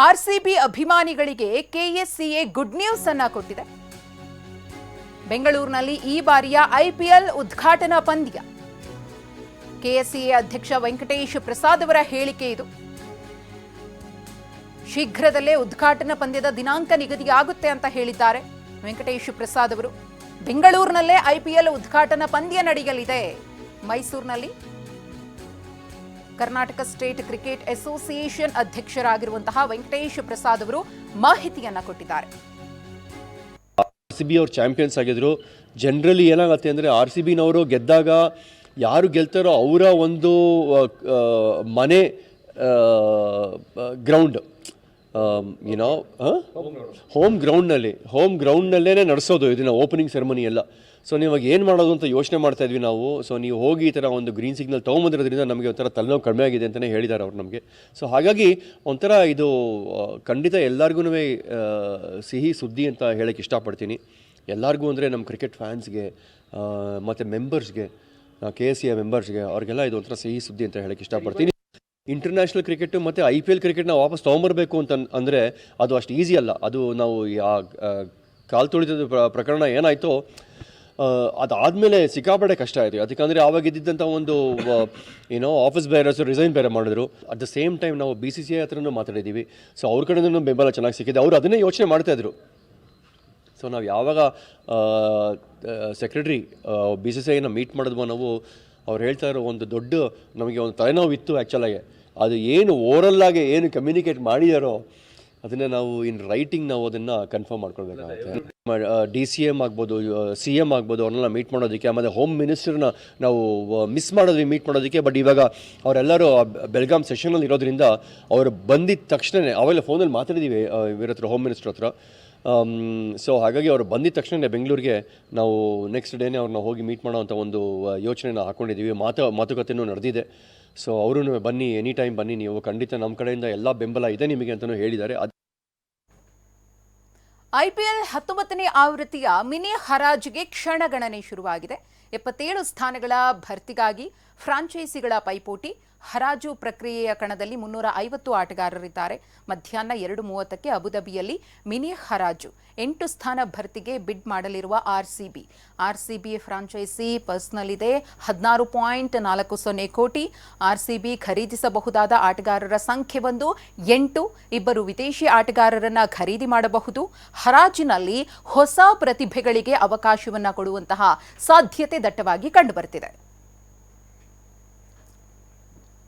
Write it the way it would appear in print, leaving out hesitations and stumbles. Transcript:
RCB ಅಭಿಮಾನಿಗಳಿಗೆ KSCA good news ಅನ್ನ ಕೊಟ್ಟಿದೆ. ಬೆಂಗಳೂರಿನಲ್ಲಿ ಈ ಬಾರಿಯ ಐಪಿಎಲ್ ಉದ್ಘಾಟನಾ ಪಂದ್ಯ. ಕೆಎಸ್ಸಿಎ ಅಧ್ಯಕ್ಷ ವೆಂಕಟೇಶ್ ಪ್ರಸಾದ್ ಅವರ ಹೇಳಿಕೆ ಇದು. ಶೀಘ್ರದಲ್ಲೇ ಉದ್ಘಾಟನಾ ಪಂದ್ಯದ ದಿನಾಂಕ ನಿಗದಿಯಾಗುತ್ತೆ ಅಂತ ಹೇಳಿದ್ದಾರೆ ವೆಂಕಟೇಶ್ ಪ್ರಸಾದ್ ಅವರು. ಬೆಂಗಳೂರಿನಲ್ಲೇ ಐಪಿಎಲ್ ಉದ್ಘಾಟನಾ ಪಂದ್ಯ ನಡೆಯಲಿದೆ. ಮೈಸೂರಿನಲ್ಲಿ ಕರ್ನಾಟಕ ಸ್ಟೇಟ್ ಕ್ರಿಕೆಟ್ ಅಸೋಸಿಯೇಷನ್ ಅಧ್ಯಕ್ಷರಾಗಿರುವಂತಹ ವೆಂಕಟೇಶ್ ಪ್ರಸಾದ್ ಅವರು ಮಾಹಿತಿಯನ್ನ ಕೊಟ್ಟಿದ್ದಾರೆ. ಆರ್ಸಿಬಿ ಅವರು ಚಾಂಪಿಯನ್ಸ್ ಆಗಿದ್ರು. ಜನರಲಿ ಏನಾಗುತ್ತೆ ಅಂದರೆ ಆರ್ಸಿಬಿನವರು ಗೆದ್ದಾಗ ಯಾರು ಗೆಲ್ತಾರೋ ಅವರ ಒಂದು ಮನೆ ಗ್ರೌಂಡ್ ಏನೋ ಹೋಮ್ ಗ್ರೌಂಡ್ನಲ್ಲೇ ನಡೆಸೋದು ಇದನ್ನು ಓಪನಿಂಗ್ ಸೆರೆಮನಿ ಎಲ್ಲ. ಸೊ ನೀವಾಗ ಏನು ಮಾಡೋದು ಅಂತ ಯೋಚನೆ ಮಾಡ್ತಾ ಇದ್ವಿ ನಾವು. ಸೊ ನೀವು ಹೋಗಿ ಈ ಥರ ಒಂದು ಗ್ರೀನ್ ಸಿಗ್ನಲ್ ತೊಗೊಂಬಂದಿರೋದ್ರಿಂದ ನಮಗೆ ಒಂಥರ ತಲೆನೋವು ಕಡಿಮೆ ಆಗಿದೆ ಅಂತಲೇ ಹೇಳಿದ್ದಾರೆ ಅವ್ರು ನಮಗೆ. ಸೊ ಹಾಗಾಗಿ ಒಂಥರ ಇದು ಖಂಡಿತ ಎಲ್ಲರಿಗೂ ಸಿಹಿ ಸುದ್ದಿ ಅಂತ ಹೇಳೋಕ್ಕೆ ಇಷ್ಟಪಡ್ತೀನಿ. ಎಲ್ಲರಿಗೂ ಅಂದರೆ ನಮ್ಮ ಕ್ರಿಕೆಟ್ ಫ್ಯಾನ್ಸ್ಗೆ ಮತ್ತು ಮೆಂಬರ್ಸ್ಗೆ, ಕೆಎಸ್ಸಿಎ ಮೆಂಬರ್ಸ್ಗೆ, ಅವ್ರಿಗೆಲ್ಲ ಇದು ಒಂಥರ ಸಿಹಿ ಸುದ್ದಿ ಅಂತ ಹೇಳೋಕ್ಕೆ ಇಷ್ಟಪಡ್ತೀನಿ. ಇಂಟರ್ನ್ಯಾಷನಲ್ ಕ್ರಿಕೆಟು ಮತ್ತು IPL ಕ್ರಿಕೆಟ್ನ ವಾಪಸ್ ತೊಗೊಂಬರ್ಬೇಕು ಅಂತ ಅಂದರೆ ಅದು ಅಷ್ಟು ಈಸಿ ಅಲ್ಲ. ಅದು ನಾವು ಕಾಲು ತುಳಿದ ಪ್ರಕರಣ ಏನಾಯಿತೋ ಅದಾದಮೇಲೆ ಸಿಕ್ಕಾಪಟ್ಟೆ ಕಷ್ಟ ಆಯಿತು. ಅದಕ್ಕಂದರೆ ಆವಾಗ ಇದ್ದಿದ್ದಂಥ ಒಂದು ಆಫೀಸ್ ಬೇರರ್ಸ್ ರಿಸೈನ್ ಬೇರೆ ಮಾಡಿದ್ರು. ಅಟ್ ದ ಸೇಮ್ ಟೈಮ್ ನಾವು BCCI ಹತ್ರನೂ ಮಾತಾಡಿದ್ದೀವಿ. ಸೊ ಅವ್ರ ಕಡೆಯಿಂದ ಬೆಂಬಲ ಚೆನ್ನಾಗಿ ಸಿಕ್ಕಿದೆ. ಅವರು ಅದನ್ನೇ ಯೋಚನೆ ಮಾಡ್ತಾಯಿದ್ರು. ಸೊ ನಾವು ಯಾವಾಗ ಸೆಕ್ರೆಟ್ರಿ BCCIನ ಮೀಟ್ ಮಾಡಿದ್ವೋ ನಾವು, ಅವ್ರು ಹೇಳ್ತಾ ಇರೋ ಒಂದು ದೊಡ್ಡ ನಮಗೆ ಒಂದು ತಲೆನೋವು ಇತ್ತು ಆ್ಯಕ್ಚುಲಾಗಿ. ಅದು ಏನು ಓರಲ್ಲಾಗಿ ಏನು ಕಮ್ಯುನಿಕೇಟ್ ಮಾಡಿದಾರೋ ಅದನ್ನು ನಾವು ಇನ್ ರೈಟಿಂಗ್ ನಾವು ಅದನ್ನು ಕನ್ಫರ್ಮ್ ಮಾಡ್ಕೊಳ್ಬೇಕಾಗುತ್ತೆ. DCM ಆಗ್ಬೋದು, CM ಆಗ್ಬೋದು, ಅವ್ರನ್ನೆಲ್ಲ ಮೀಟ್ ಮಾಡೋದಕ್ಕೆ. ಆಮೇಲೆ ಹೋಮ್ ಮಿನಿಸ್ಟರ್ನ ನಾವು ಮಿಸ್ ಮಾಡಿದ್ವಿ ಮೀಟ್ ಮಾಡೋದಕ್ಕೆ. ಬಟ್ ಇವಾಗ ಅವರೆಲ್ಲರೂ ಬೆಳಗಾಂ ಸೆಷನಲ್ಲಿ ಇರೋದ್ರಿಂದ ಅವರು ಬಂದಿದ್ದ ತಕ್ಷಣವೇ ಅವೆಲ್ಲ ಫೋನಲ್ಲಿ ಮಾತಾಡಿದ್ದೀವಿ ಇವ್ರ ಹತ್ರ, ಹೋಮ್ ಮಿನಿಸ್ಟರ್ ಹತ್ರ. ಸೊ ಹಾಗಾಗಿ ಅವರು ಬಂದಿದ್ದ ತಕ್ಷಣ ಬೆಂಗಳೂರಿಗೆ ನಾವು ನೆಕ್ಸ್ಟ್ ಡೇನೇ ಅವ್ರನ್ನ ಹೋಗಿ ಮೀಟ್ ಮಾಡೋ ಅಂಥ ಒಂದು ಯೋಚನೆನ ಹಾಕ್ಕೊಂಡಿದ್ದೀವಿ. ಮಾತುಕತೆಯೂ ನಡೆದಿದೆ. ಸೊ ಅವರು ಬನ್ನಿ, ಎನಿ ಟೈಮ್ ಬನ್ನಿ, ನೀವು ಖಂಡಿತ ನಮ್ಮ ಕಡೆಯಿಂದ ಎಲ್ಲ ಬೆಂಬಲ ಇದೆ ನಿಮಗೆ ಅಂತಲೂ ಹೇಳಿದ್ದಾರೆ. IPL 19ನೇ ಆವೃತ್ತಿಯ ಮಿನಿ ಹರಾಜಿಗೆ ಕ್ಷಣಗಣನೆ ಶುರುವಾಗಿದೆ. 77 ಸ್ಥಾನಗಳ ಭರ್ತಿಗಾಗಿ ಫ್ರಾಂಚೈಸಿಗಳ ಪೈಪೋಟಿ. ಹರಾಜು ಪ್ರಕ್ರಿಯೆಯ ಕಣದಲ್ಲಿ 350 ಆಟಗಾರರಿದ್ದಾರೆ. ಮಧ್ಯಾಹ್ನ 2:30ಕ್ಕೆ ಅಬುಧಾಬಿಯಲ್ಲಿ ಮಿನಿ ಹರಾಜು. 8 ಸ್ಥಾನ ಭರ್ತಿಗೆ ಬಿಡ್ ಮಾಡಲಿರುವ ಆರ್ಸಿಬಿ ಫ್ರಾಂಚೈಸಿ ಪರ್ಸ್ನಲ್ಲಿದೆ 16.40 ಕೋಟಿ. ಆರ್ಸಿಬಿ ಖರೀದಿಸಬಹುದಾದ ಆಟಗಾರರ ಸಂಖ್ಯೆ 8. 2 ವಿದೇಶಿ ಆಟಗಾರರನ್ನ ಖರೀದಿ ಮಾಡಬಹುದು. ಹರಾಜಿನಲ್ಲಿ ಹೊಸ ಪ್ರತಿಭೆಗಳಿಗೆ ಅವಕಾಶವನ್ನ ಕೊಡುವಂತಹ ಸಾಧ್ಯತೆ ದಟ್ಟವಾಗಿ ಕಂಡುಬರುತ್ತಿದೆ.